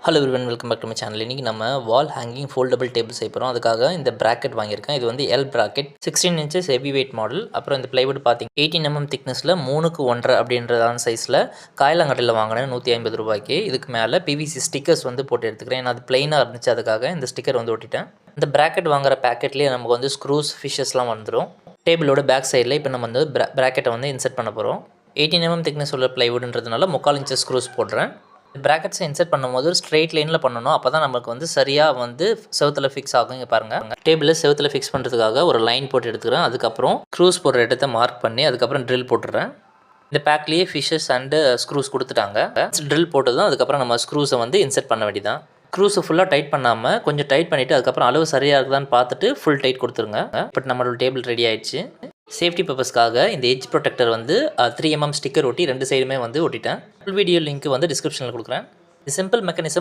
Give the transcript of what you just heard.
Hello everyone, welcome back to my channel. இன்றைக்கி நம்ம வால் hanging foldable table செய்ய போகிறோம். அதுக்காக இந்த ப்ராக்கெட் வாங்கியிருக்கேன். இது வந்து L bracket 16 inches heavy weight model. அப்புறம் இந்த பிளைவுட் பார்த்தீங்க 18 mm திக்னஸில் 3க்கு 1.5 அப்படின்றதான சைஸில் காயலாங்கடையில் வாங்கினேன் 150 ரூபாய்க்கு. இதுக்கு மேலே பிவிசி ஸ்டிக்கர்ஸ் வந்து போட்டு எடுத்துக்கிறேன். ஏன்னா அது பிளைனாக இருந்துச்சு, அதுக்காக இந்த ஸ்டிக்கர் வந்து ஒட்டிட்டேன். இந்த ப்ராக்கெட் வாங்குற பேக்கெட்லேயே நமக்கு வந்து ஸ்க்ரூஸ் ஃபிஷஸ்லாம் வந்துடும். டேபிளோட பேக் சைடில் இப்போ நம்ம வந்து ப்ராக்கெட்டை வந்து இன்செர்ட் பண்ண போகிறோம். 18 mm திக்னஸ் உள்ள பிளைவுட்ன்றதுனால 3/4 இன்ச்சஸ் ஸ்க்ரூஸ் போடுறேன். ப்ராக்கெட்ஸை இன்செர்ட் பண்ணும்போது ஒரு ஸ்ட்ரெயிட் லைனில் பண்ணணும். அப்போ தான் நமக்கு வந்து சரியாக வந்து செவுத்தில் ஃபிக்ஸ் ஆகும். இங்கே பாருங்கள், டேபிளில் செவுத்தில் ஃபிக்ஸ் பண்ணுறதுக்காக ஒரு லைன் போட்டு எடுத்துக்கிறேன். அதுக்கப்புறம் ஸ்க்ரூஸ் போடுற இடத்த மார்க் பண்ணி அதுக்கப்புறம் ட்ரில் போட்டுடுறேன். இந்த பேக்லேயே ஃபிஷஸ் அண்டு ஸ்க்ரூஸ் கொடுத்துட்டாங்க. ட்ரில் போட்டதும் அதுக்கப்புறம் நம்ம ஸ்க்ரூஸை வந்து இன்செர்ட் பண்ண வேண்டியதான். ஸ்க்ரூஸை ஃபுல்லாக டைட் பண்ணாமல் கொஞ்சம் டைட் பண்ணிவிட்டு அதுக்கப்புறம் அளவு சரியாக இருக்குதான்னு பார்த்துட்டு ஃபுல் டைட் கொடுத்துருங்க. பட் நம்மளோட டேபிள் ரெடி ஆயிடுச்சு. சேஃப்டி பர்பஸ்க்காக இந்த எட்ஜ் ப்ரொடெக்டர் வந்து 3 mm ஸ்டிக்கர் ஒட்டி 2 சைடுமே வந்து ஒட்டிட்டேன். ஃபுல் வீடியோ லிங்க் வந்து டிஸ்கிரிப்ஷனில் கொடுக்குறேன். Simple mechanism